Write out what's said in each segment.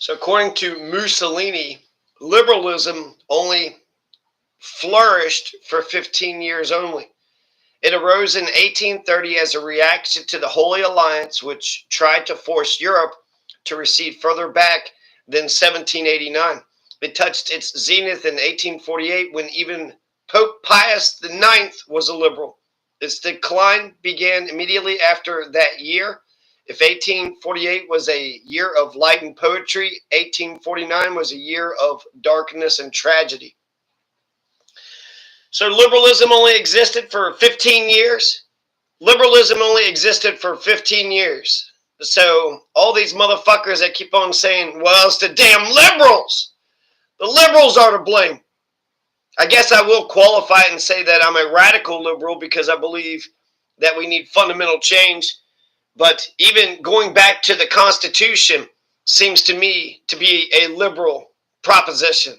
So according to Mussolini, liberalism only flourished for 15 years only. It arose in 1830 as a reaction to the Holy Alliance, which tried to force Europe to recede further back than 1789. It touched its zenith in 1848 when even Pope Pius IX was a liberal. Its decline began immediately after that year. If 1848 was a year of light and poetry, 1849 was a year of darkness and tragedy. So liberalism only existed for 15 years. Liberalism only existed for 15 years. So all these motherfuckers that keep on saying, well, it's the damn liberals. The liberals are to blame. I guess I will qualify it and say that I'm a radical liberal because I believe that we need fundamental change. But even going back to the Constitution seems to me to be a liberal proposition.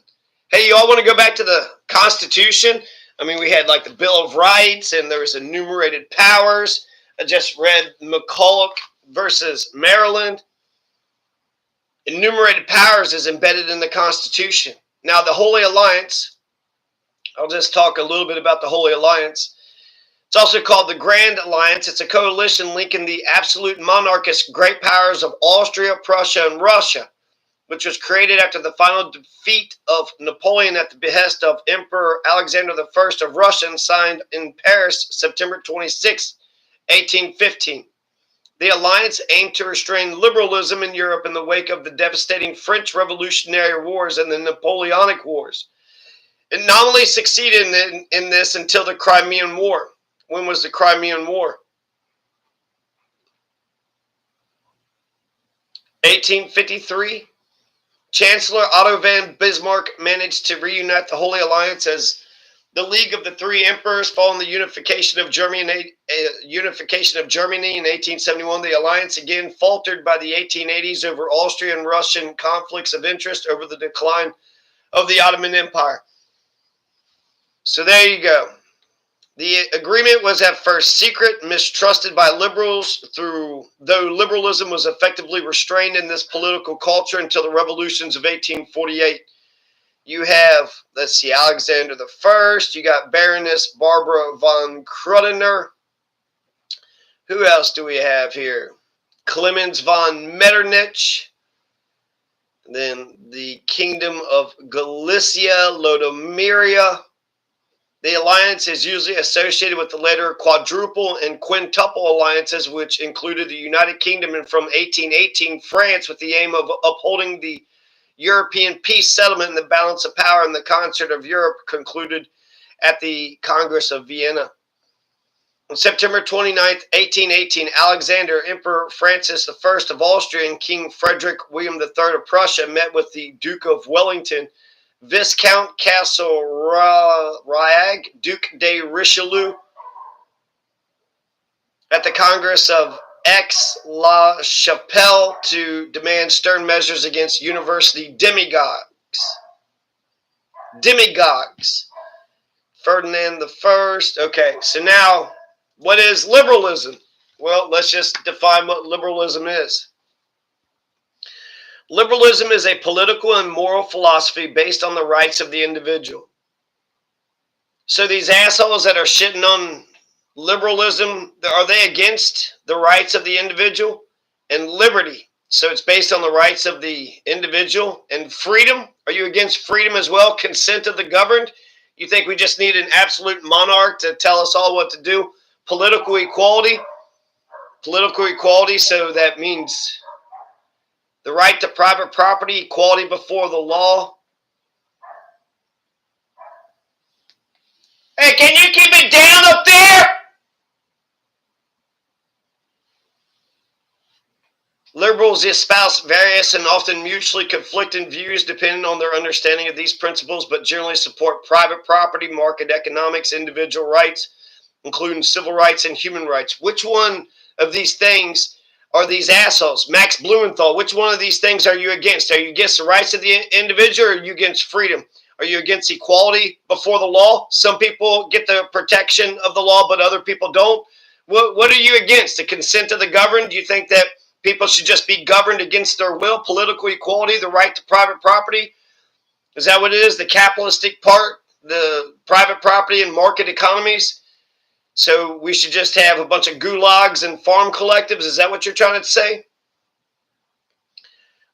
Hey, you all want to go back to the Constitution? I mean, we had like the Bill of Rights and there was enumerated powers. I just read McCulloch versus Maryland. Enumerated powers is embedded in the Constitution. Now, the Holy Alliance, I'll just talk a little bit about the Holy Alliance. It's also called the Grand Alliance. It's a coalition linking the absolute monarchist great powers of Austria, Prussia, and Russia, which was created after the final defeat of Napoleon at the behest of Emperor Alexander I of Russia and signed in Paris September 26, 1815. The alliance aimed to restrain liberalism in Europe in the wake of the devastating French Revolutionary Wars and the Napoleonic Wars. It nominally succeeded in this until the Crimean War. When was the Crimean War? 1853. Chancellor Otto von Bismarck managed to reunite the Holy Alliance as the League of the Three Emperors following the unification of Germany in 1871. The alliance again faltered by the 1880s over Austrian and Russian conflicts of interest over the decline of the Ottoman Empire. So there you go. The agreement was at first secret, mistrusted by liberals, though liberalism was effectively restrained in this political culture until the revolutions of 1848. You have, let's see, Alexander I. You got Baroness Barbara von Krudener. Who else do we have here? Clemens von Metternich. Then the Kingdom of Galicia, Lodomeria. The alliance is usually associated with the later quadruple and quintuple alliances, which included the United Kingdom and from 1818 France, with the aim of upholding the European peace settlement and the balance of power in the concert of Europe, concluded at the Congress of Vienna. On September 29, 1818, Alexander, Emperor Francis I of Austria, and King Frederick William III of Prussia met with the Duke of Wellington, Viscount Castlereagh, Duc de Richelieu, at the Congress of Aix-la-Chapelle to demand stern measures against university demagogues. Ferdinand I. Okay, so now, what is liberalism? Well, let's just define what liberalism is. Liberalism is a political and moral philosophy based on the rights of the individual. So these assholes that are shitting on liberalism, are they against the rights of the individual? And liberty, so it's based on the rights of the individual. And freedom, are you against freedom as well? Consent of the governed? You think we just need an absolute monarch to tell us all what to do? Political equality, so that means the right to private property, equality before the law. Hey, can you keep it down up there? Liberals espouse various and often mutually conflicting views depending on their understanding of these principles, but generally support private property, market economics, individual rights, including civil rights and human rights. Which one of these things are these assholes? Max Blumenthal, which one of these things are you against? Are you against the rights of the individual, or are you against freedom? Are you against equality before the law? Some people get the protection of the law, but other people don't. What are you against? The consent of the governed? Do you think that people should just be governed against their will, political equality, the right to private property. Is that what it is? The capitalistic part, the private property and market economies? So we should just have a bunch of gulags and farm collectives? Is that what you're trying to say?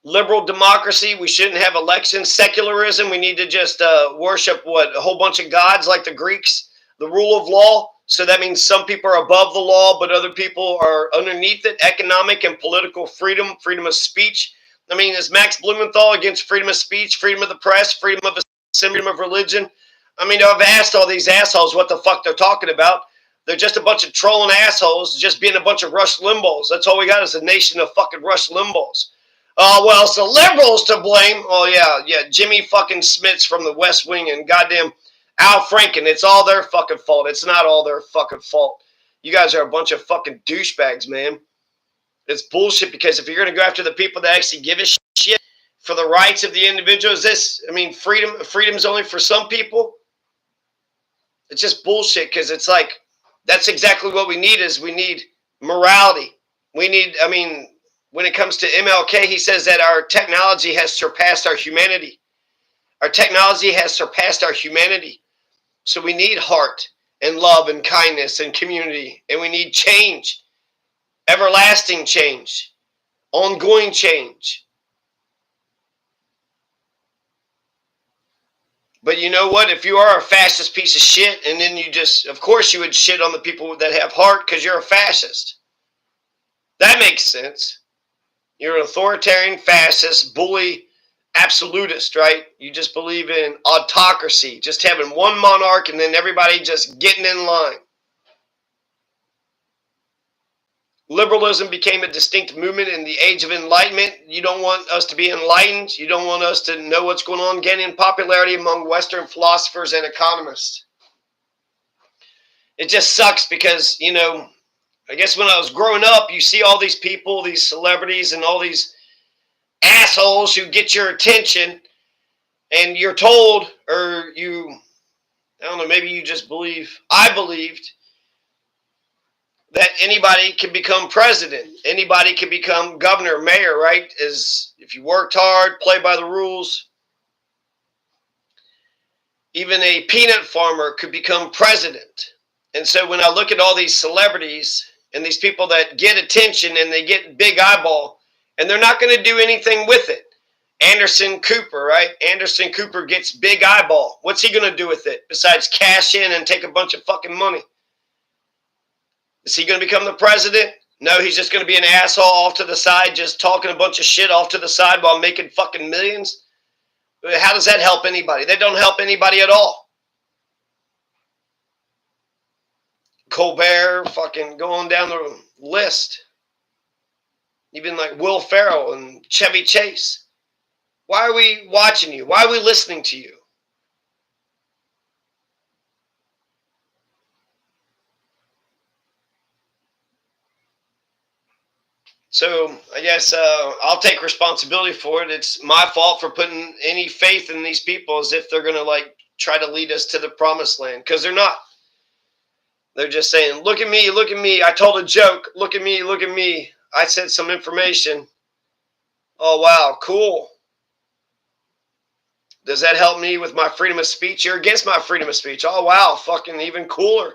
Liberal democracy, we shouldn't have elections. Secularism, we need to just worship a whole bunch of gods like the Greeks. The rule of law, so that means some people are above the law, but other people are underneath it. Economic and political freedom, freedom of speech. I mean, is Max Blumenthal against freedom of speech, freedom of the press, freedom of assembly, freedom of religion? I mean, I've asked all these assholes what the fuck they're talking about. They're just a bunch of trolling assholes, just being a bunch of Rush Limbaughs. That's all we got is a nation of fucking Rush Limbaughs. Oh, well, it's the liberals to blame. Oh, yeah, Jimmy fucking Smits from the West Wing and goddamn Al Franken. It's all their fucking fault. It's not all their fucking fault. You guys are a bunch of fucking douchebags, man. It's bullshit, because if you're going to go after the people that actually give a shit for the rights of the individual, freedom's only for some people? It's just bullshit, because it's like, that's exactly what we need we need morality. We need, when it comes to MLK, he says that our technology has surpassed our humanity. Our technology has surpassed our humanity. So we need heart and love and kindness and community. And we need change. Everlasting change. Ongoing change. But you know what? If you are a fascist piece of shit, and then you just, of course you would shit on the people that have heart because you're a fascist. That makes sense. You're an authoritarian, fascist, bully, absolutist, right? You just believe in autocracy, just having one monarch and then everybody just getting in line. Liberalism became a distinct movement in the Age of Enlightenment. You don't want us to be enlightened. You don't want us to know what's going on, gaining popularity among Western philosophers and economists. It just sucks because, I guess when I was growing up, you see all these people, these celebrities, and all these assholes who get your attention, and you're told, or I don't know, maybe you just believe, I believed, that anybody can become president. Anybody can become governor, mayor, right? If you worked hard, play by the rules. Even a peanut farmer could become president. And so when I look at all these celebrities and these people that get attention and they get big eyeball, and they're not going to do anything with it. Anderson Cooper, right? Anderson Cooper gets big eyeball. What's he going to do with it besides cash in and take a bunch of fucking money? Is he going to become the president? No, he's just going to be an asshole off to the side, just talking a bunch of shit off to the side while making fucking millions. How does that help anybody? They don't help anybody at all. Colbert, fucking going down the list. Even like Will Ferrell and Chevy Chase. Why are we watching you? Why are we listening to you? So I guess I'll take responsibility for it. It's my fault for putting any faith in these people as if they're going to try to lead us to the promised land. Because they're not. They're just saying, look at me, look at me. I told a joke. Look at me, look at me. I said some information. Oh, wow, cool. Does that help me with my freedom of speech? You're against my freedom of speech. Oh, wow, fucking even cooler.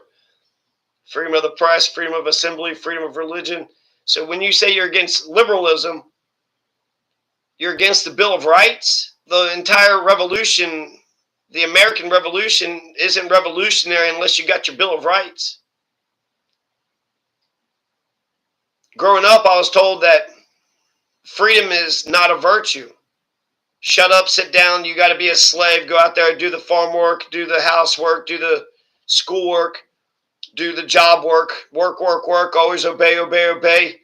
Freedom of the press, freedom of assembly, freedom of religion. So when you say you're against liberalism, you're against the Bill of Rights? The entire revolution, the American Revolution, isn't revolutionary unless you got your Bill of Rights. Growing up, I was told that freedom is not a virtue. Shut up, sit down, you got to be a slave. Go out there, do the farm work, do the housework, do the school work, do the job work, work, always obey, obey, obey.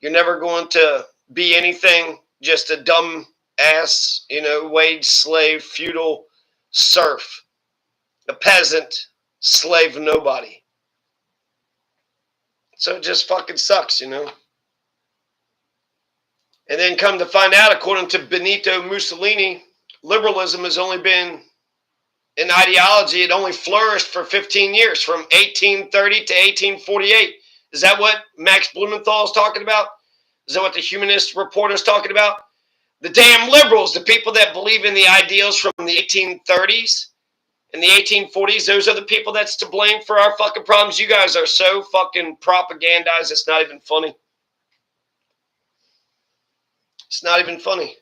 You're never going to be anything, just a dumb ass, wage slave, feudal serf, a peasant, slave of nobody. So it just fucking sucks, And then come to find out, according to Benito Mussolini, liberalism has only been an ideology. It only flourished for 15 years, from 1830 to 1848. Is that what Max Blumenthal is talking about? Is that what the Humanist Report is talking about? The damn liberals, the people that believe in the ideals from the 1830s and the 1840s, those are the people that's to blame for our fucking problems. You guys are so fucking propagandized, it's not even funny. It's not even funny.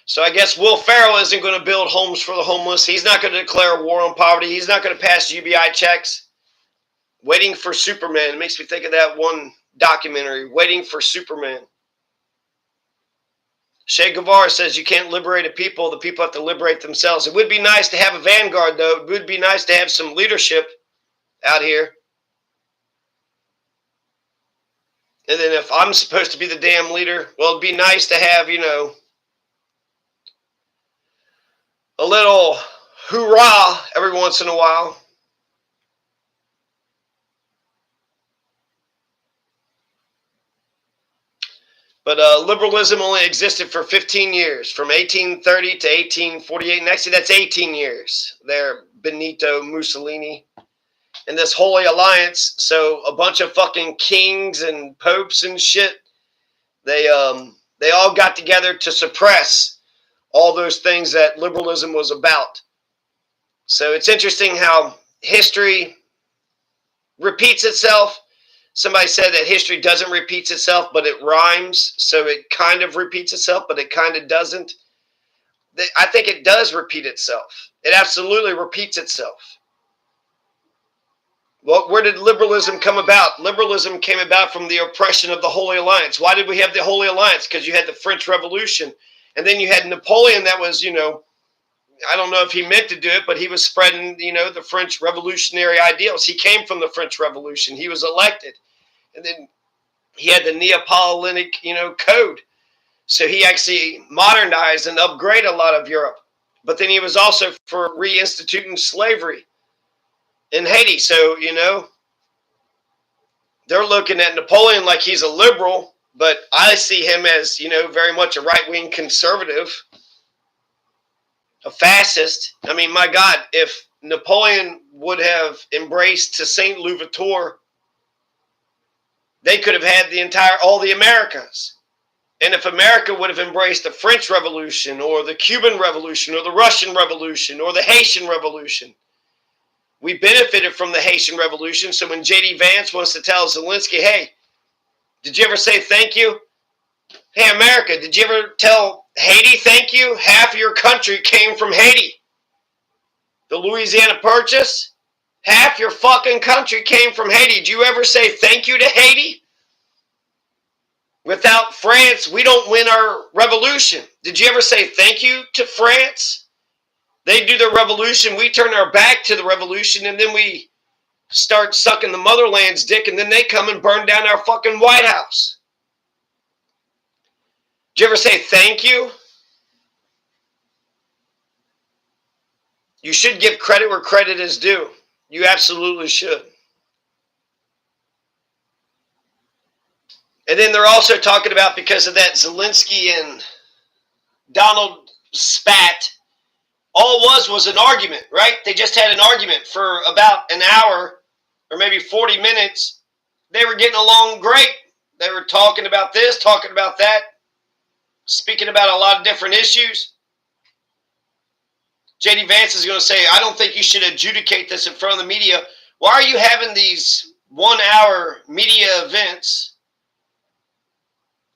So I guess Will Ferrell isn't going to build homes for the homeless. He's not going to declare a war on poverty. He's not going to pass UBI checks. Waiting for Superman. It makes me think of that one documentary, Waiting for Superman. Che Guevara says you can't liberate a people. The people have to liberate themselves. It would be nice to have a vanguard, though. It would be nice to have some leadership out here. And then if I'm supposed to be the damn leader, well, it'd be nice to have, you know, a little hoorah every once in a while. But liberalism only existed for 15 years, from 1830 to 1848. And actually, that's 18 years there, Benito Mussolini. And this Holy Alliance, so a bunch of fucking kings and popes and shit, they all got together to suppress all those things that liberalism was about. So it's interesting how history repeats itself. Somebody said that history doesn't repeat itself, but it rhymes. So it kind of repeats itself, but it kind of doesn't. I think it does repeat itself. It absolutely repeats itself. Well, where did liberalism come about? Liberalism came about from the oppression of the Holy Alliance. Why did we have the Holy Alliance? Because you had the French Revolution. And then you had Napoleon that was, you know, I don't know if he meant to do it, but he was spreading, you know, the French revolutionary ideals. He came from the French Revolution. He was elected. And then he had the Neapolitic, you know, code. So he actually modernized and upgraded a lot of Europe. But then he was also for reinstituting slavery in Haiti. So, you know, they're looking at Napoleon like he's a liberal, but I see him as, you know, very much a right-wing conservative, a fascist. I mean, my God, if Napoleon would have embraced Toussaint Louverture, they could have had all the Americas. And if America would have embraced the French Revolution or the Cuban Revolution or the Russian Revolution or the Haitian Revolution, we benefited from the Haitian Revolution. So when J.D. Vance wants to tell Zelensky, hey, did you ever say thank you? Hey, America, did you ever tell Haiti thank you? Half of your country came from Haiti. The Louisiana Purchase, half your fucking country came from Haiti. Did you ever say thank you to Haiti? Without France, we don't win our revolution. Did you ever say thank you to France? They do their revolution, we turn our back to the revolution, and then we start sucking the motherland's dick, and then they come and burn down our fucking White House. Did you ever say thank you? You should give credit where credit is due. You absolutely should. And then they're also talking about, because of that Zelensky and Donald spat, all it was an argument, right? They just had an argument for about an hour or maybe 40 minutes. They were getting along great. They were talking about this, talking about that, speaking about a lot of different issues. J.D. Vance is going to say, I don't think you should adjudicate this in front of the media. Why are you having these 1-hour media events,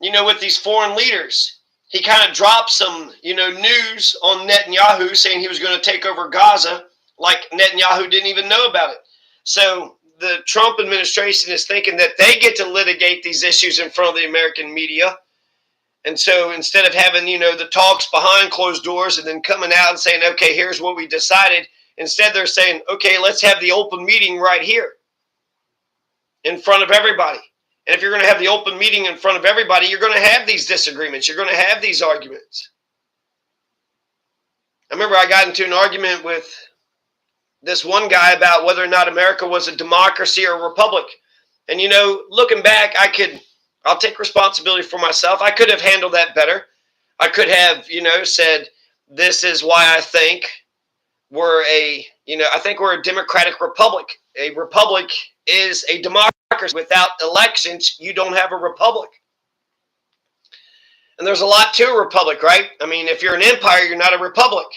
you know, with these foreign leaders? He kind of dropped some, you know, news on Netanyahu saying he was going to take over Gaza, like Netanyahu didn't even know about it. So the Trump administration is thinking that they get to litigate these issues in front of the American media. And so instead of having, you know, the talks behind closed doors and then coming out and saying, okay, here's what we decided, instead they're saying, okay, let's have the open meeting right here in front of everybody. And if you're going to have the open meeting in front of everybody, you're going to have these disagreements. You're going to have these arguments. I remember I got into an argument with this one guy about whether or not America was a democracy or a republic. And, you know, looking back, I'll take responsibility for myself. I could have handled that better. I could have, you know, said, this is why I think I think we're a democratic republic. A republic is a democracy. Without elections, you don't have a republic. And there's a lot to a republic, right? I mean, if you're an empire, you're not a republic.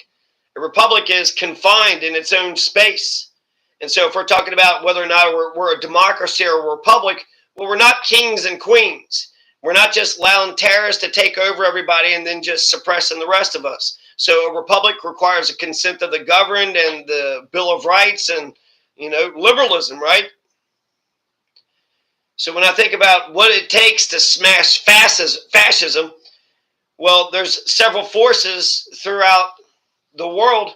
A republic is confined in its own space. And so if we're talking about whether or not we're a democracy or a republic, well, we're not kings and queens. We're not just allowing terrorists to take over everybody and then just suppressing the rest of us. So a republic requires a consent of the governed and the Bill of Rights and, liberalism, right? So when I think about what it takes to smash fascism, well, there's several forces throughout the world.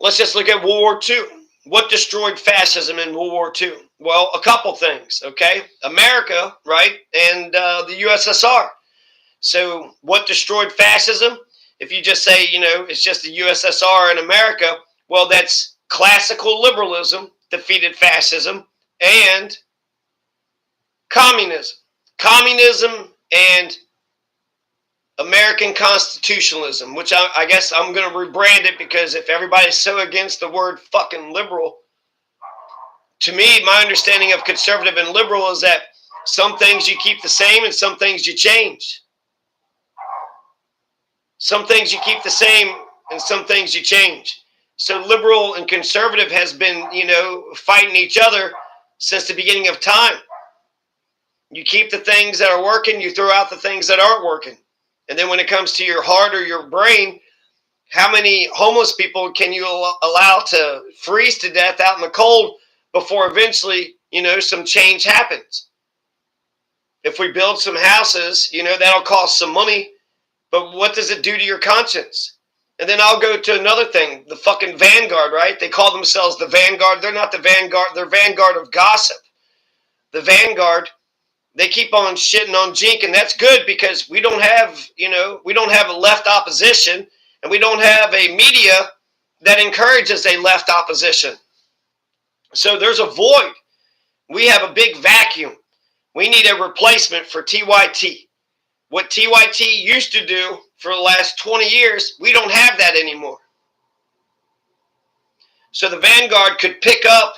Let's just look at World War II. What destroyed fascism in World War II? Well, a couple things, okay? America, right, and the USSR. So what destroyed fascism? If you just say, it's just the USSR and America, well, that's classical liberalism defeated fascism and communism. Communism and American constitutionalism, which I guess I'm going to rebrand it because if everybody's so against the word fucking liberal, to me, my understanding of conservative and liberal is that some things you keep the same and some things you change. Some things you keep the same and some things you change. So liberal and conservative has been, fighting each other since the beginning of time. You keep the things that are working, you throw out the things that aren't working. And then when it comes to your heart or your brain, how many homeless people can you allow to freeze to death out in the cold before eventually, some change happens? If we build some houses, that'll cost some money, but what does it do to your conscience? And then I'll go to another thing, the fucking vanguard, right? They call themselves the vanguard. They're not the vanguard. They're vanguard of gossip. The vanguard, they keep on shitting on Jink, and that's good because we don't have, we don't have a left opposition, and we don't have a media that encourages a left opposition. So there's a void. We have a big vacuum. We need a replacement for TYT. What TYT used to do for the last 20 years, we don't have that anymore. So the vanguard could pick up,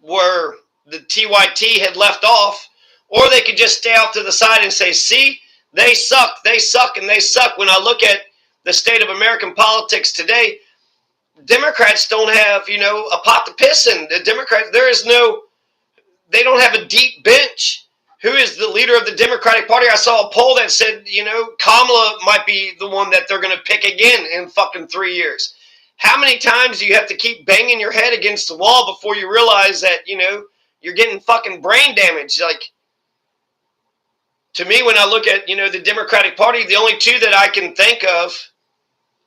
where the TYT had left off, or they could just stay off to the side and say, see, they suck, and they suck. When I look at the state of American politics today, Democrats don't have, a pot to piss in. The Democrats, they don't have a deep bench. Who is the leader of the Democratic Party? I saw a poll that said, Kamala might be the one that they're going to pick again in fucking 3 years. How many times do you have to keep banging your head against the wall before you realize that, you're getting fucking brain damage? Like, to me, when I look at, the Democratic Party, the only two that I can think of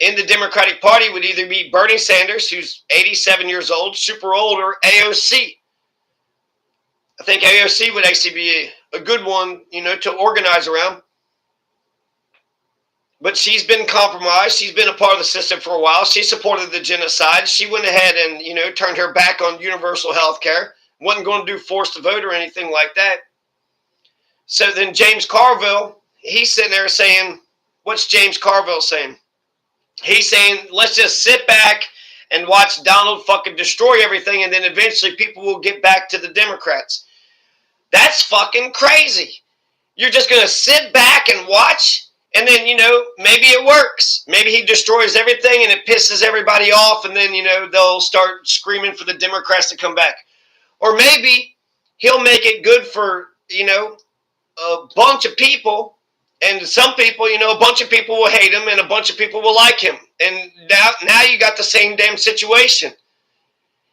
in the Democratic Party would either be Bernie Sanders, who's 87 years old, super old, or AOC. I think AOC would actually be a good one, to organize around. But she's been compromised. She's been a part of the system for a while. She supported the genocide. She went ahead and, turned her back on universal health care. Wasn't going to do forced to vote or anything like that. So then James Carville, he's sitting there saying, what's James Carville saying? He's saying, let's just sit back and watch Donald fucking destroy everything, and then eventually people will get back to the Democrats. That's fucking crazy. You're just going to sit back and watch, and then, maybe it works. Maybe he destroys everything and it pisses everybody off, and then, they'll start screaming for the Democrats to come back. Or maybe he'll make it good for, a bunch of people, and some people, a bunch of people will hate him and a bunch of people will like him. And now you got the same damn situation.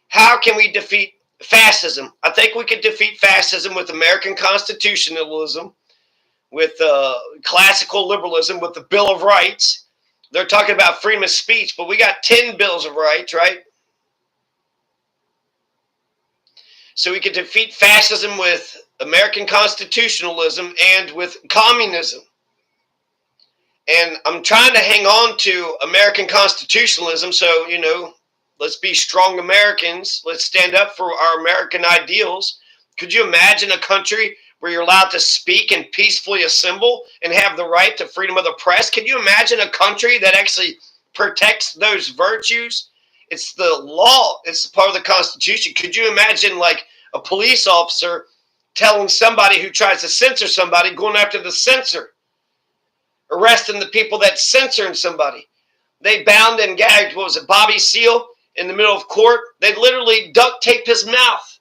How can we defeat fascism? I think we could defeat fascism with American constitutionalism, with classical liberalism, with the Bill of Rights. They're talking about freedom of speech, but we got 10 bills of rights, right? So we could defeat fascism with American constitutionalism and with communism. And I'm trying to hang on to American constitutionalism, so, let's be strong Americans. Let's stand up for our American ideals. Could you imagine a country where you're allowed to speak and peacefully assemble and have the right to freedom of the press? Can you imagine a country that actually protects those virtues? It's the law. It's part of the Constitution. Could you imagine, like, a police officer telling somebody who tries to censor somebody, going after the censor, arresting the people that censoring somebody. They bound and gagged, what was it, Bobby Seale in the middle of court? They literally duct taped his mouth.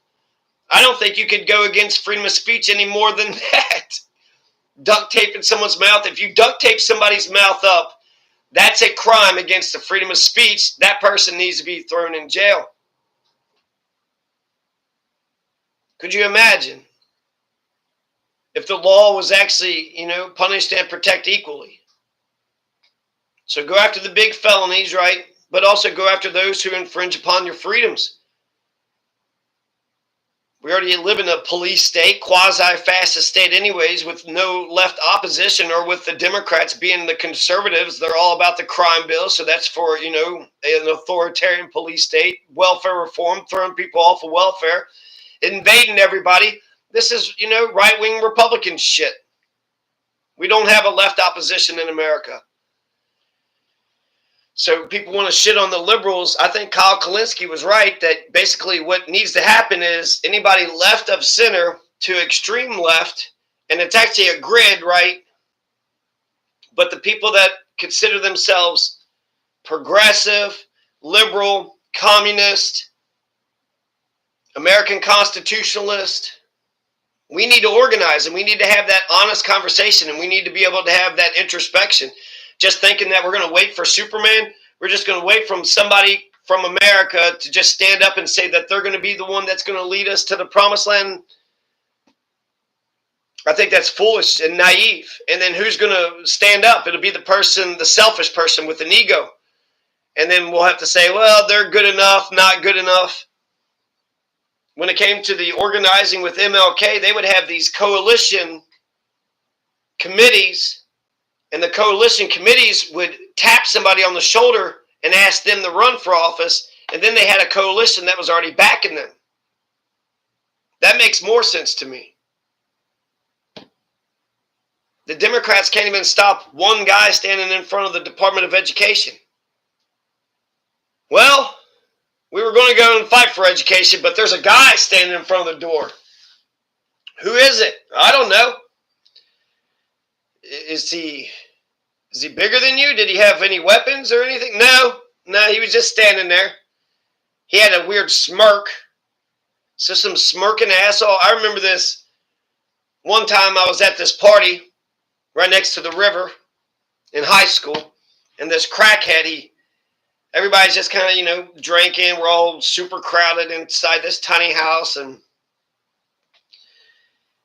I don't think you could go against freedom of speech any more than that. Duct taping someone's mouth. If you duct tape somebody's mouth up, that's a crime against the freedom of speech. That person needs to be thrown in jail. Could you imagine if the law was actually, punished and protect equally? So go after the big felonies, right? But also go after those who infringe upon your freedoms. We already live in a police state, quasi-fascist state anyways, with no left opposition, or with the Democrats being the conservatives. They're all about the crime bill, so that's for, an authoritarian police state. Welfare reform, throwing people off of welfare, invading everybody. This is, right-wing Republican shit. We don't have a left opposition in America. So people want to shit on the liberals. I think Kyle Kalinske was right that basically what needs to happen is anybody left of center to extreme left, and it's actually a grid, right? But the people that consider themselves progressive, liberal, communist, American constitutionalist, we need to organize, and we need to have that honest conversation, and we need to be able to have that introspection. Just thinking that we're going to wait for Superman, we're just going to wait from somebody from America to just stand up and say that they're going to be the one that's going to lead us to the promised land. I think that's foolish and naive. And then who's going to stand up? It'll be the person, the selfish person with an ego. And then we'll have to say, well, they're good enough, not good enough. When it came to the organizing with MLK, they would have these coalition committees. And the coalition committees would tap somebody on the shoulder and ask them to run for office. And then they had a coalition that was already backing them. That makes more sense to me. The Democrats can't even stop one guy standing in front of the Department of Education. Well, we were going to go and fight for education, but there's a guy standing in front of the door. Who is it? I don't know. Is he bigger than you? Did he have any weapons or anything? No, he was just standing there. He had a weird smirk. So some smirking asshole. I remember this. One time I was at this party right next to the river in high school, and this crackhead, everybody's just kind of, drinking. We're all super crowded inside this tiny house and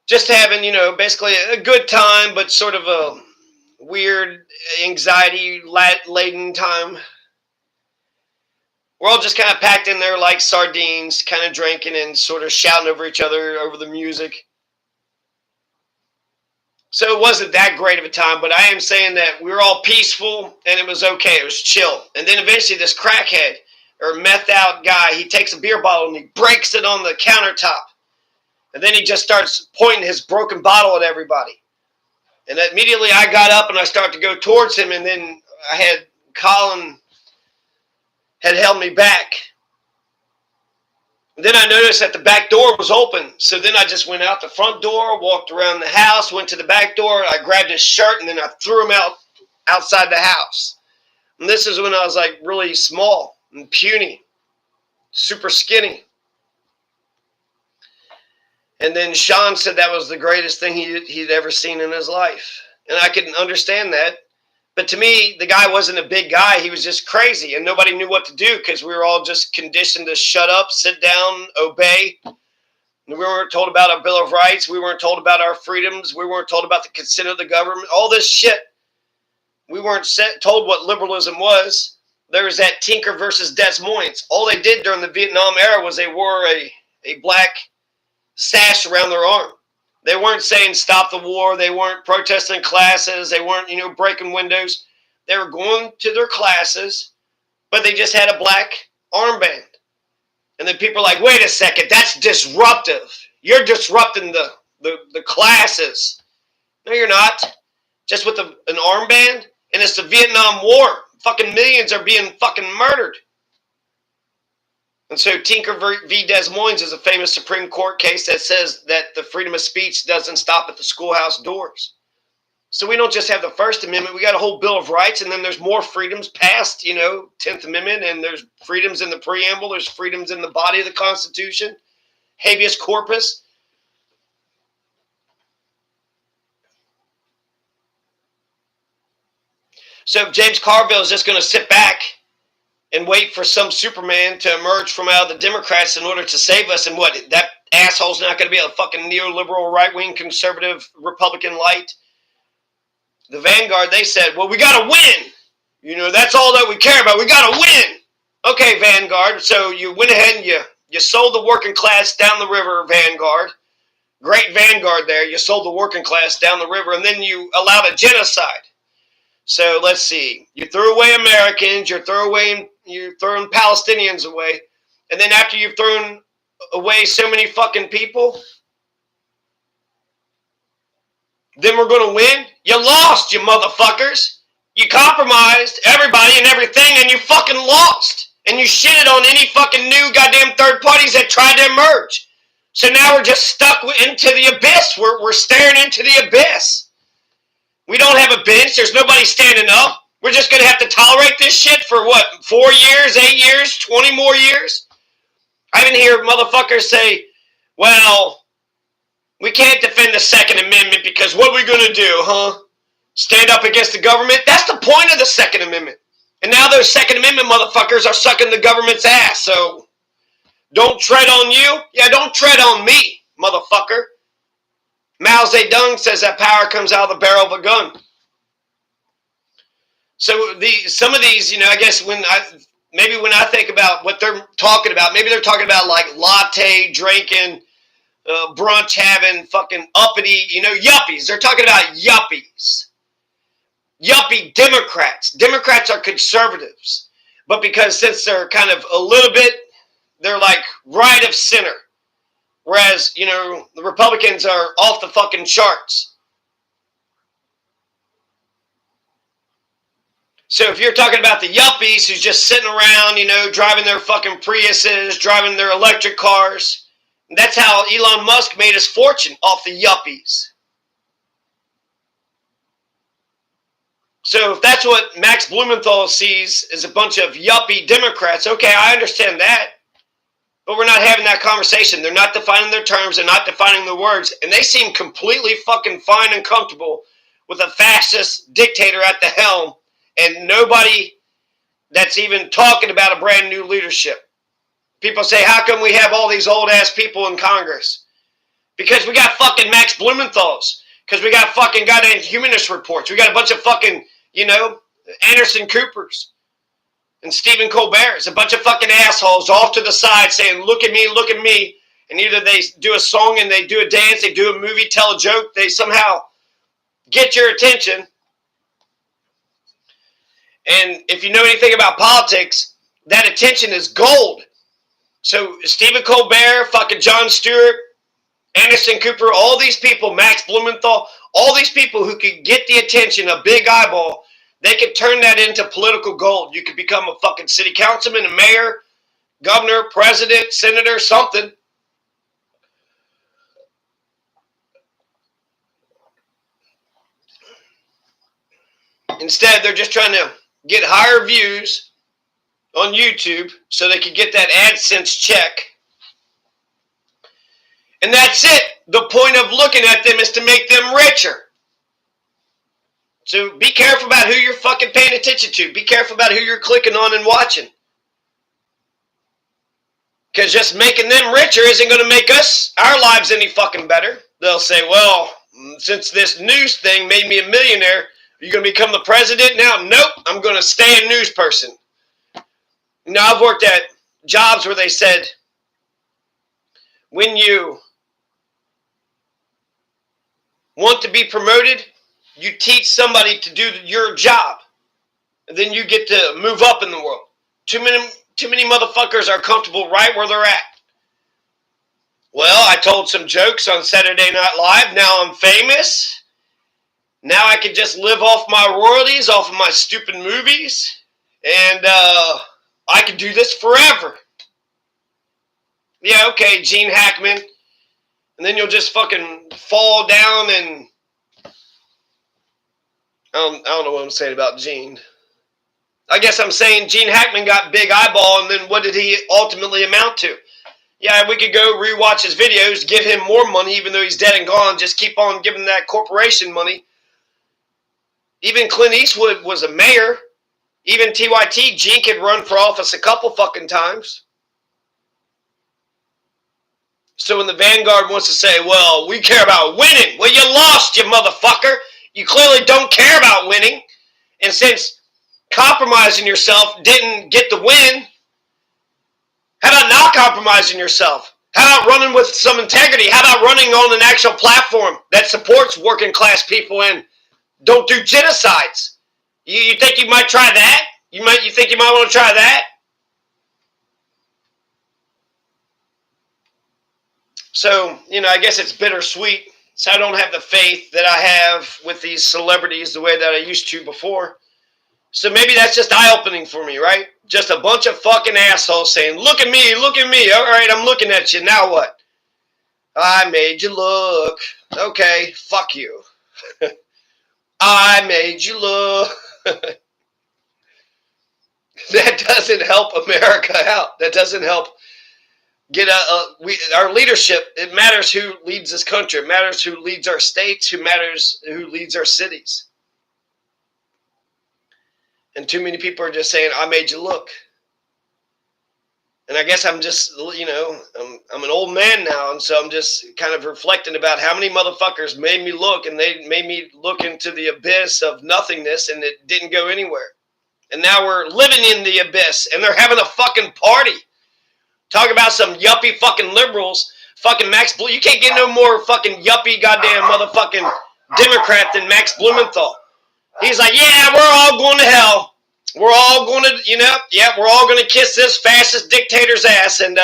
just having, basically a good time, but sort of a weird, anxiety-laden time. We're all just kind of packed in there like sardines, kind of drinking and sort of shouting over each other over the music. So it wasn't that great of a time, but I am saying that we were all peaceful and it was okay. It was chill. And then eventually this crackhead or meth out guy, he takes a beer bottle and he breaks it on the countertop. And then he just starts pointing his broken bottle at everybody. And immediately I got up and I started to go towards him, and then Colin had held me back. And then I noticed that the back door was open. So then I just went out the front door, walked around the house, went to the back door, I grabbed his shirt, and then I threw him outside the house. And this is when I was like really small and puny, super skinny. And then Sean said that was the greatest thing he'd ever seen in his life. And I could understand that. But to me, the guy wasn't a big guy. He was just crazy. And nobody knew what to do because we were all just conditioned to shut up, sit down, obey. We weren't told about our Bill of Rights. We weren't told about our freedoms. We weren't told about the consent of the government. All this shit. We weren't told what liberalism was. There was that Tinker versus Des Moines. All they did during the Vietnam era was they wore a black sash around their arm. They weren't saying stop the war. They weren't protesting classes. They weren't, breaking windows. They were going to their classes, but they just had a black armband. And then people are like, wait a second, that's disruptive. You're disrupting the classes. No, you're not. Just with an armband. And it's the Vietnam War. Fucking millions are being fucking murdered. And so Tinker v. Des Moines is a famous Supreme Court case that says that the freedom of speech doesn't stop at the schoolhouse doors. So we don't just have the First Amendment, we got a whole Bill of Rights, and then there's more freedoms past, 10th Amendment, and there's freedoms in the preamble, there's freedoms in the body of the Constitution, habeas corpus. So if James Carville is just going to sit back and wait for some Superman to emerge from out of the Democrats in order to save us, and what, that asshole's not going to be a fucking neoliberal, right-wing, conservative, Republican light? The Vanguard, they said, well, we got to win. That's all that we care about. We got to win. Okay, Vanguard. So you went ahead and you sold the working class down the river, Vanguard. Great Vanguard there. You sold the working class down the river, and then you allowed a genocide. So let's see. You threw away Americans. You're throwing Palestinians away. And then after you've thrown away so many fucking people, then we're going to win? You lost, you motherfuckers. You compromised everybody and everything, and you fucking lost. And you shitted on any fucking new goddamn third parties that tried to emerge. So now we're just stuck into the abyss. We're staring into the abyss. We don't have a bench. There's nobody standing up. We're just going to have to tolerate this shit for what, 4 years, 8 years, 20 more years? I even hear motherfuckers say, well, we can't defend the Second Amendment because what are we going to do, huh? Stand up against the government? That's the point of the Second Amendment. And now those Second Amendment motherfuckers are sucking the government's ass, so don't tread on you? Yeah, don't tread on me, motherfucker. Mao Zedong says that power comes out of the barrel of a gun. So some of these, I guess when I think about what they're talking about, maybe they're talking about like latte drinking, brunch having, fucking uppity, yuppies. They're talking about yuppies. Yuppie Democrats. Democrats are conservatives. But because since they're kind of a little bit, they're like right of center. Whereas, the Republicans are off the fucking charts. So if you're talking about the yuppies who's just sitting around, driving their fucking Priuses, driving their electric cars, that's how Elon Musk made his fortune, off the yuppies. So if that's what Max Blumenthal sees as a bunch of yuppie Democrats, okay, I understand that. But we're not having that conversation. They're not defining their terms. They're not defining the words. And they seem completely fucking fine and comfortable with a fascist dictator at the helm and nobody that's even talking about a brand new leadership. People say, how come we have all these old-ass people in Congress? Because we got fucking Max Blumenthals. Because we got fucking goddamn humanist reports. We got a bunch of fucking, Anderson Coopers. And Stephen Colbert's, a bunch of fucking assholes off to the side saying, look at me, look at me. And either they do a song and they do a dance, they do a movie, tell a joke, they somehow get your attention. And if you know anything about politics, that attention is gold. So Stephen Colbert, fucking Jon Stewart, Anderson Cooper, all these people, Max Blumenthal, all these people who could get the attention, a big eyeball, they could turn that into political gold. You could become a fucking city councilman, a mayor, governor, president, senator, something. Instead, they're just trying to get higher views on YouTube so they could get that AdSense check. And that's it. The point of looking at them is to make them richer. So be careful about who you're fucking paying attention to. Be careful about who you're clicking on and watching. Because just making them richer isn't going to make our lives any fucking better. They'll say, well, since this news thing made me a millionaire, are you going to become the president now? Nope, I'm going to stay a news person. I've worked at jobs where they said, when you want to be promoted, you teach somebody to do your job. And then you get to move up in the world. Too many motherfuckers are comfortable right where they're at. Well, I told some jokes on Saturday Night Live. Now I'm famous. Now I can just live off my royalties, off of my stupid movies. And I can do this forever. Yeah, okay, Gene Hackman. And then you'll just fucking fall down and I don't know what I'm saying about Gene. I guess I'm saying Gene Hackman got big eyeball, and then what did he ultimately amount to? Yeah, we could go rewatch his videos, give him more money, even though he's dead and gone. Just keep on giving that corporation money. Even Clint Eastwood was a mayor. Even TYT, Gene could run for office a couple fucking times. So when the Vanguard wants to say, well, we care about winning. Well, you lost, you motherfucker. You clearly don't care about winning. And since compromising yourself didn't get the win, how about not compromising yourself? How about running with some integrity? How about running on an actual platform that supports working class people and don't do genocides? You think you might try that? You think you might want to try that? So, I guess it's bittersweet. So I don't have the faith that I have with these celebrities the way that I used to before. So maybe that's just eye-opening for me, right? Just a bunch of fucking assholes saying, look at me, look at me. All right, I'm looking at you. Now what? I made you look. Okay, fuck you. I made you look. That doesn't help America out. That doesn't help get our leadership. It matters who leads this country. It matters who leads our states. Who matters who leads our cities. And too many people are just saying, I made you look. And I guess I'm just, I'm an old man now, and so I'm just kind of reflecting about how many motherfuckers made me look, and they made me look into the abyss of nothingness, and it didn't go anywhere. And now we're living in the abyss, and they're having a fucking party. Talk about some yuppie fucking liberals, fucking Max Blue. You can't get no more fucking yuppie goddamn motherfucking Democrat than Max Blumenthal. He's like, yeah, we're all going to hell. We're all going to, we're all going to kiss this fascist dictator's ass, and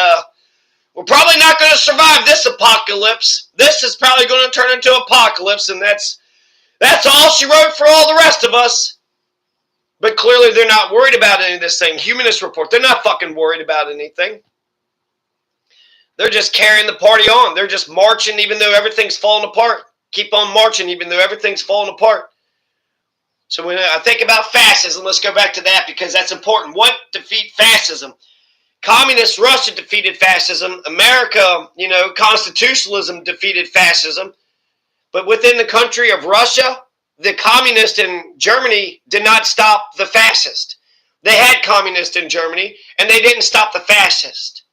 we're probably not going to survive this apocalypse. This is probably going to turn into apocalypse, and that's all she wrote for all the rest of us. But clearly they're not worried about any of this thing. Humanist Report, they're not fucking worried about anything. They're just carrying the party on. They're just marching even though everything's falling apart. Keep on marching even though everything's falling apart. So when I think about fascism, let's go back to that because that's important. What defeat fascism? Communist Russia defeated fascism. America, constitutionalism defeated fascism. But within the country of Russia, the communist in Germany did not stop the fascist. They had communists in Germany, and they didn't stop the fascist.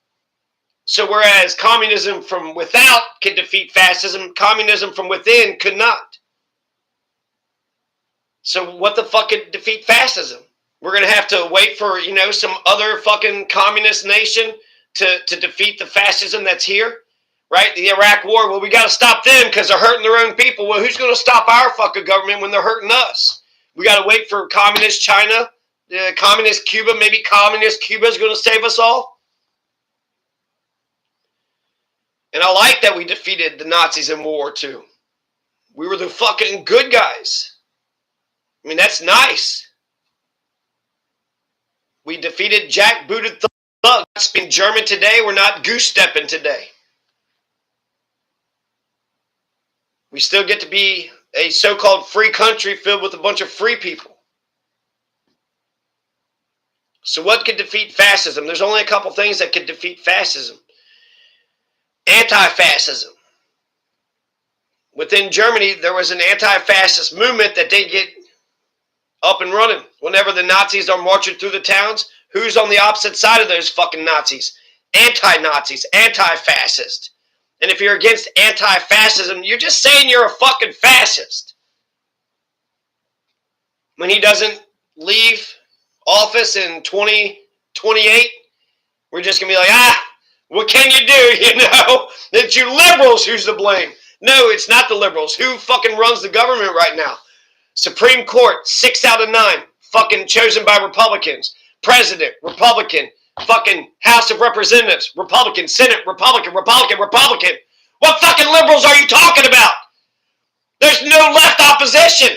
So whereas communism from without could defeat fascism, communism from within could not. So what the fuck could defeat fascism? We're going to have to wait for, some other fucking communist nation to defeat the fascism that's here, right? The Iraq War, well, we got to stop them because they're hurting their own people. Well, who's going to stop our fucking government when they're hurting us? We got to wait for communist China, communist Cuba, maybe communist Cuba is going to save us all. And I like that we defeated the Nazis in World War II. We were the fucking good guys. I mean, that's nice. We defeated jackbooted thugs. Speaking German today, we're not goose-stepping today. We still get to be a so-called free country filled with a bunch of free people. So what could defeat fascism? There's only a couple things that could defeat fascism. Anti-fascism. Within Germany, there was an anti-fascist movement that didn't get up and running. Whenever the Nazis are marching through the towns, who's on the opposite side of those fucking Nazis? Anti-Nazis, anti-fascist. And if you're against anti-fascism, you're just saying you're a fucking fascist. When he doesn't leave office in 2028, we're just going to be like, what can you do? It's you liberals who's to blame. No, it's not the liberals. Who fucking runs the government right now? Supreme Court, 6 out of 9, fucking chosen by Republicans. President, Republican. Fucking House of Representatives, Republican. Senate, Republican, Republican, Republican. What fucking liberals are you talking about? There's no left opposition.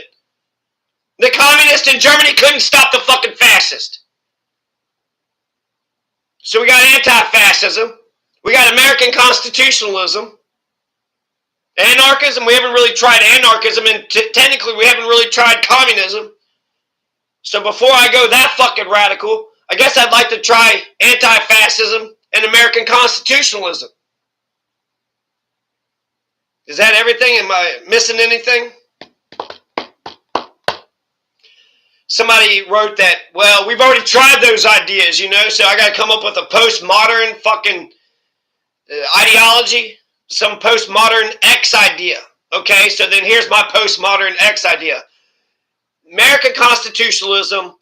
The communists in Germany couldn't stop the fucking fascist. So we got anti-fascism. We got American constitutionalism. Anarchism, we haven't really tried anarchism, and technically we haven't really tried communism. So before I go that fucking radical, I guess I'd like to try anti-fascism and American constitutionalism. Is that everything? Am I missing anything? Somebody wrote that, well, we've already tried those ideas, so I got to come up with a postmodern fucking ideology, some postmodern X idea. Okay, so then here's my postmodern X idea. American constitutionalism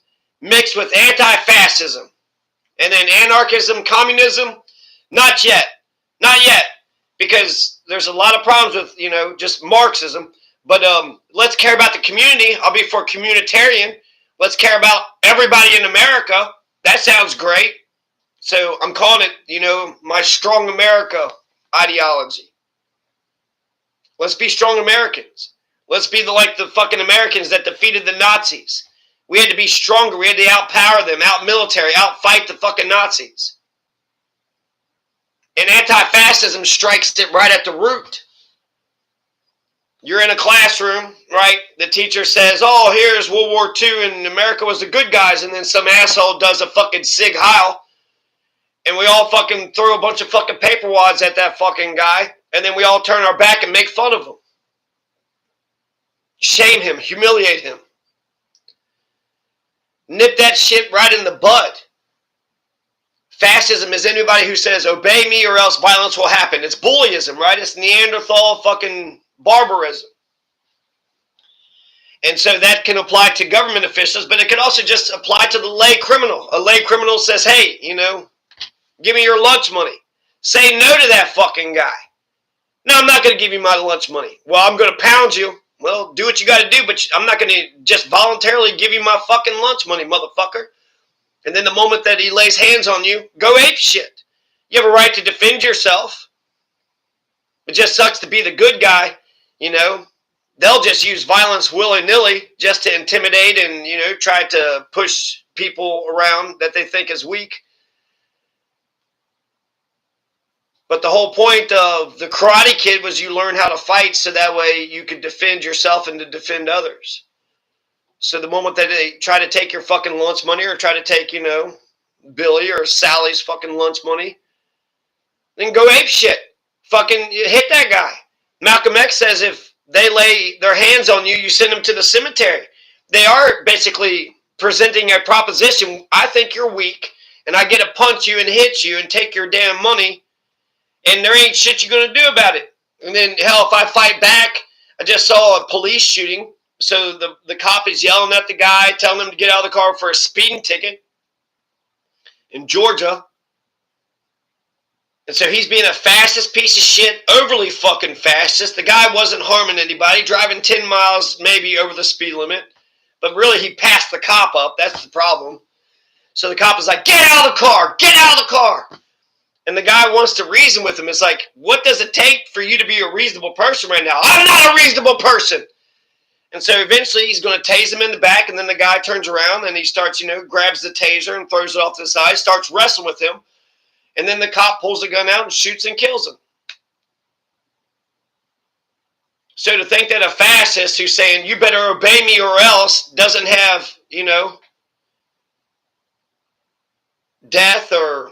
mixed with anti-fascism. And then anarchism, communism, not yet. Not yet. Because there's a lot of problems with, just Marxism. But let's care about the community. I'll be for communitarian. Let's care about everybody in America. That sounds great. So I'm calling it, my strong America ideology. Let's be strong Americans. Let's be the fucking Americans that defeated the Nazis. We had to be stronger. We had to outpower them, out-military, out-fight the fucking Nazis. And anti-fascism strikes it right at the root. You're in a classroom, right? The teacher says, oh, here's World War II and America was the good guys. And then some asshole does a fucking Sig Heil. And we all fucking throw a bunch of fucking paper wads at that fucking guy. And then we all turn our back and make fun of him. Shame him, humiliate him. Nip that shit right in the bud. Fascism is anybody who says, obey me or else violence will happen. It's bullyism, right? It's Neanderthal fucking barbarism. And so that can apply to government officials, but it can also just apply to the lay criminal. A lay criminal says, hey, give me your lunch money. Say no to that fucking guy. No, I'm not going to give you my lunch money. Well, I'm going to pound you. Well, do what you got to do, but I'm not going to just voluntarily give you my fucking lunch money, motherfucker. And then the moment that he lays hands on you, go ape shit. You have a right to defend yourself. It just sucks to be the good guy, They'll just use violence willy-nilly just to intimidate and, try to push people around that they think is weak. But the whole point of the Karate Kid was you learn how to fight so that way you could defend yourself and to defend others. So the moment that they try to take your fucking lunch money or try to take, Billy or Sally's fucking lunch money, then go ape shit. Fucking hit that guy. Malcolm X says if they lay their hands on you, you send them to the cemetery. They are basically presenting a proposition. I think you're weak, and I get to punch you and hit you and take your damn money, and there ain't shit you're going to do about it. And then, hell, if I fight back, I just saw a police shooting. So the cop is yelling at the guy, telling him to get out of the car for a speeding ticket in Georgia. And so he's being a fascist piece of shit, overly fucking fascist. The guy wasn't harming anybody, driving 10 miles maybe over the speed limit. But really, he passed the cop up. That's the problem. So the cop is like, get out of the car! Get out of the car! And the guy wants to reason with him. It's like, what does it take for you to be a reasonable person right now? I'm not a reasonable person! And so eventually he's going to tase him in the back, and then the guy turns around and he starts, grabs the taser and throws it off to the side, starts wrestling with him. And then the cop pulls the gun out and shoots and kills him. So to think that a fascist who's saying, you better obey me or else, doesn't have, death or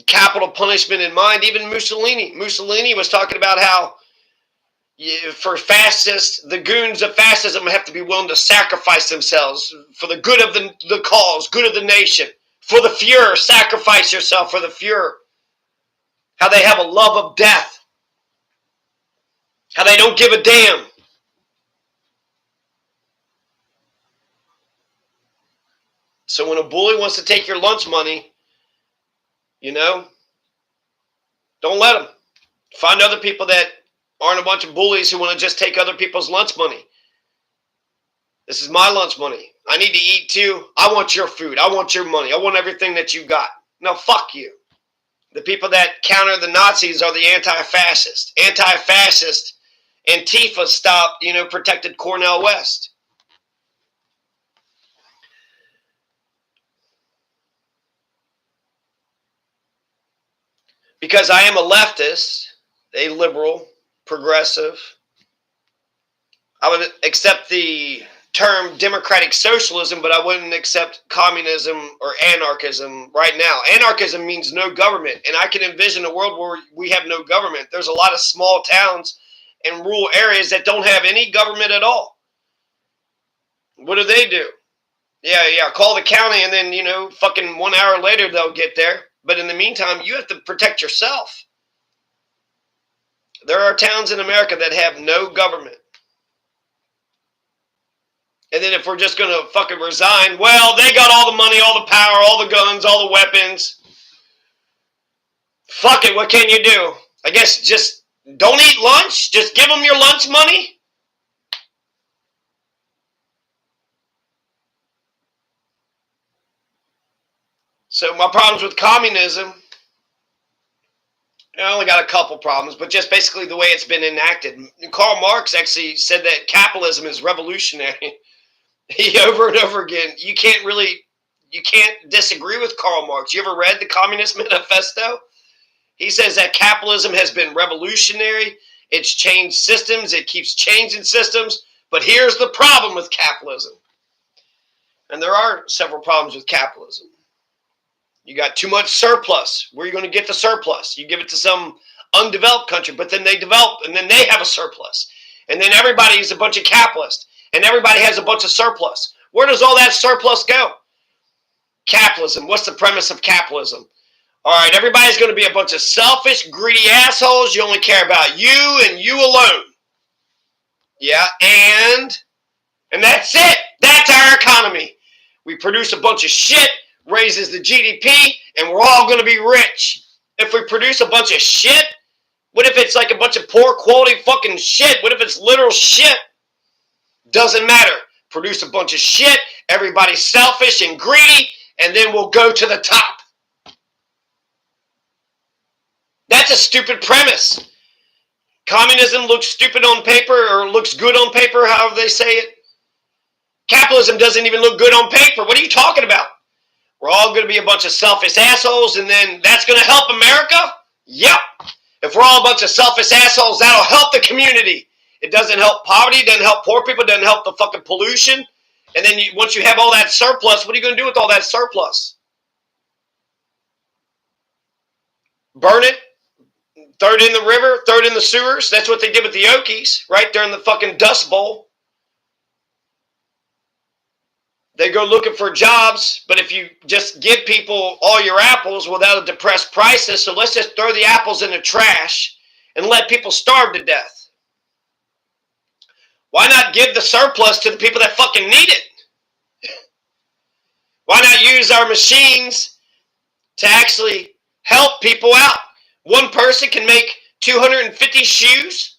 capital punishment in mind. Even Mussolini was talking about how for fascists, the goons of fascism have to be willing to sacrifice themselves for the good of the cause, good of the nation. For the Fuhrer, sacrifice yourself for the Fuhrer. How they have a love of death. How they don't give a damn. So when a bully wants to take your lunch money, don't let them. Find other people that aren't a bunch of bullies who want to just take other people's lunch money. This is my lunch money. I need to eat too. I want your food. I want your money. I want everything that you got. No, fuck you. The people that counter the Nazis are the anti-fascist. Anti-fascist Antifa stopped, protected Cornel West. because I am a leftist, a liberal, progressive, I would accept the term democratic socialism, but I wouldn't accept communism or anarchism right now. Anarchism means no government, and I can envision a world where we have no government. There's a lot of small towns and rural areas that don't have any government at all. What do? Yeah, call the county, and then, fucking 1 hour later they'll get there. But in the meantime, you have to protect yourself. There are towns in America that have no government. And then if we're just going to fucking resign, well, they got all the money, all the power, all the guns, all the weapons. Fuck it, what can you do? I guess just don't eat lunch. Just give them your lunch money. So my problems with communism, I only got a couple problems, but just basically the way it's been enacted. Karl Marx actually said that capitalism is revolutionary. He over and over again. You can't disagree with Karl Marx. You ever read the Communist Manifesto? He says that capitalism has been revolutionary. It's changed systems. It keeps changing systems. But here's the problem with capitalism. And there are several problems with capitalism. You got too much surplus. Where are you going to get the surplus? You give it to some undeveloped country, but then they develop, and then they have a surplus. And then everybody is a bunch of capitalists, and everybody has a bunch of surplus. Where does all that surplus go? Capitalism. What's the premise of capitalism? All right, everybody's going to be a bunch of selfish, greedy assholes. You only care about you and you alone. Yeah, and that's it. That's our economy. We produce a bunch of shit, raises the GDP, and we're all going to be rich. If we produce a bunch of shit, what if it's like a bunch of poor quality fucking shit? What if it's literal shit? Doesn't matter. Produce a bunch of shit, everybody's selfish and greedy, and then we'll go to the top. That's a stupid premise. Communism looks stupid on paper, or looks good on paper, however they say it. Capitalism doesn't even look good on paper. What are you talking about? We're all going to be a bunch of selfish assholes, and then that's going to help America? Yep. If we're all a bunch of selfish assholes, that'll help the community. It doesn't help poverty, it doesn't help poor people, it doesn't help the fucking pollution. And then once you have all that surplus, what are you going to do with all that surplus? Burn it? Throw it in the river? Throw it in the sewers? That's what they did with the Okies, right? During the fucking Dust Bowl. They go looking for jobs, but if you just give people all your apples without depressed prices, so let's just throw the apples in the trash and let people starve to death. Why not give the surplus to the people that fucking need it? Why not use our machines to actually help people out? One person can make 250 shoes.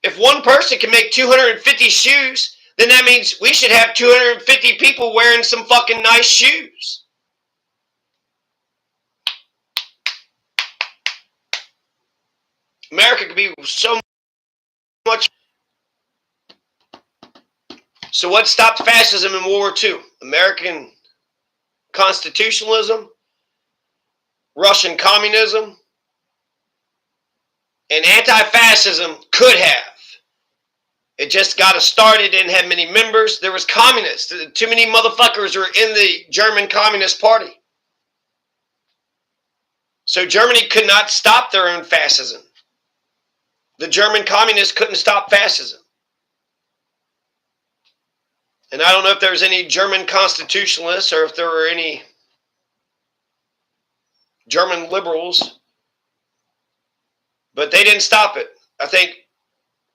If one person can make 250 shoes, then that means we should have 250 people wearing some fucking nice shoes. America could be so much. So what stopped fascism in World War II? American constitutionalism, Russian communism, and anti-fascism could have. It just got us started, didn't have many members. There was communists. Too many motherfuckers were in the German Communist Party. So Germany could not stop their own fascism. The German communists couldn't stop fascism. And I don't know if there's any German constitutionalists or if there were any German liberals, but they didn't stop it. I think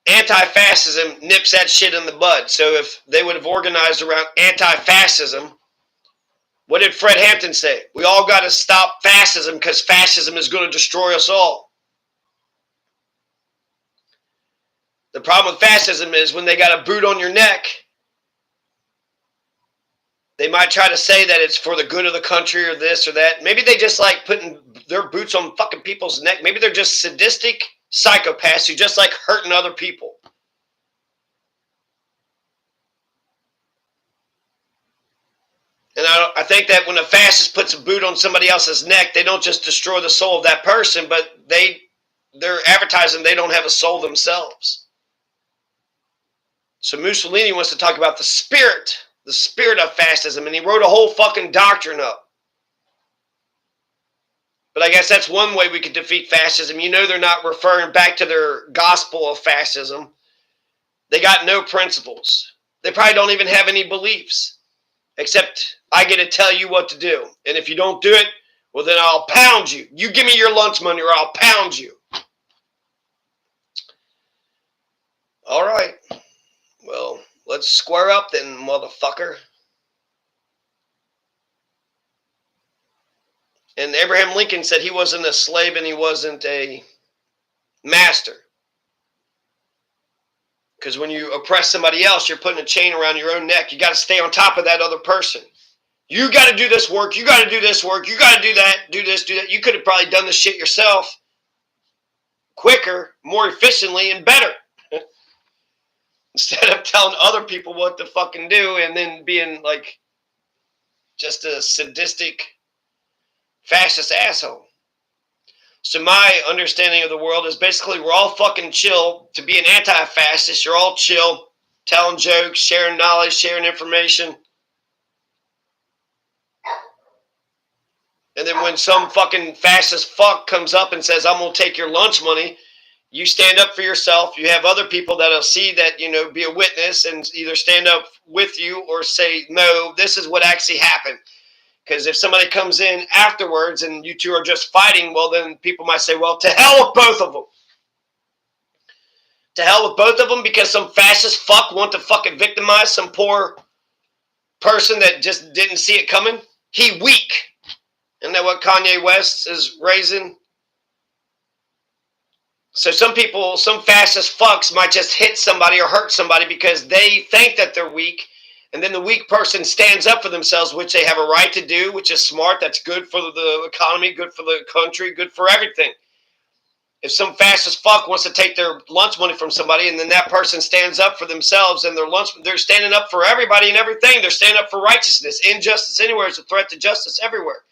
anti-fascism nips that shit in the bud. So if they would have organized around anti-fascism, what did Fred Hampton say? We all got to stop fascism because fascism is going to destroy us all. The problem with fascism is when they got a boot on your neck, they might try to say that it's for the good of the country or this or that. Maybe they just like putting their boots on fucking people's neck. Maybe they're just sadistic psychopaths who just like hurting other people. And I think that when a fascist puts a boot on somebody else's neck, they don't just destroy the soul of that person, but they're advertising they don't have a soul themselves. So Mussolini wants to talk about the spirit of fascism, and he wrote a whole fucking doctrine up. But I guess that's one way we could defeat fascism. You know, they're not referring back to their gospel of fascism. They got no principles. They probably don't even have any beliefs, except I get to tell you what to do. And if you don't do it, well, then I'll pound you. You give me your lunch money or I'll pound you. All right. Well, let's square up then, motherfucker. And Abraham Lincoln said he wasn't a slave and he wasn't a master. Because when you oppress somebody else, you're putting a chain around your own neck. You got to stay on top of that other person. You got to do this work. You got to do this work. You got to do that, do this, do that. You could have probably done this shit yourself quicker, more efficiently, and better. Instead of telling other people what to fucking do and then being like just a sadistic fascist asshole. So my understanding of the world is basically we're all fucking chill. To be an anti-fascist, you're all chill, telling jokes, sharing knowledge, sharing information. And then when some fucking fascist fuck comes up and says, I'm going to take your lunch money, you stand up for yourself. You have other people that'll see that, you know, be a witness and either stand up with you or say, no, this is what actually happened. Because if somebody comes in afterwards and you two are just fighting, well, then people might say, well, to hell with both of them. To hell with both of them because some fascist fuck want to fucking victimize some poor person that just didn't see it coming. He weak. Isn't that what Kanye West is raising? So some people, some fascist fucks might just hit somebody or hurt somebody because they think that they're weak. And then the weak person stands up for themselves, which they have a right to do, which is smart. That's good for the economy, good for the country, good for everything. If some fascist fuck wants to take their lunch money from somebody and then that person stands up for themselves and they're standing up for everybody and everything. They're standing up for righteousness. Injustice anywhere is a threat to justice everywhere.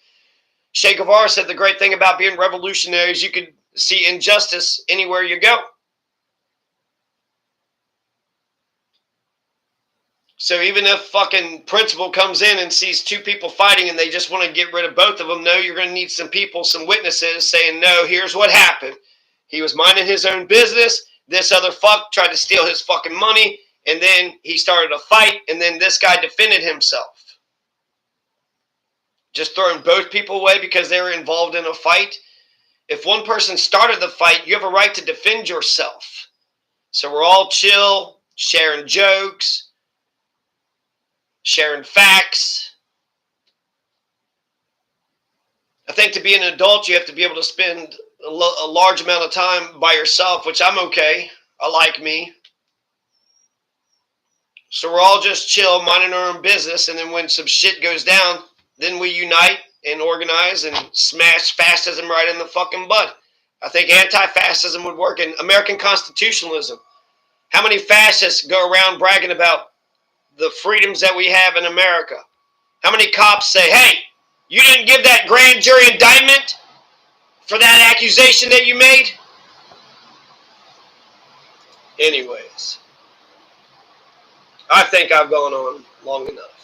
Che Guevara said the great thing about being revolutionary is you could see injustice anywhere you go. So even if fucking principal comes in and sees two people fighting and they just want to get rid of both of them, no, you're going to need some people, some witnesses saying, no, here's what happened. He was minding his own business. This other fuck tried to steal his fucking money. And then he started a fight. And then this guy defended himself. Just throwing both people away because they were involved in a fight. If one person started the fight, you have a right to defend yourself. So we're all chill, sharing jokes, sharing facts. I think to be an adult, you have to be able to spend a large amount of time by yourself, which I'm okay. I like me. So we're all just chill, minding our own business, and then when some shit goes down, then we unite and organize and smash fascism right in the fucking butt. I think anti-fascism would work. And American constitutionalism. How many fascists go around bragging about the freedoms that we have in America? How many cops say, hey, you didn't give that grand jury indictment for that accusation that you made? Anyways, I think I've gone on long enough.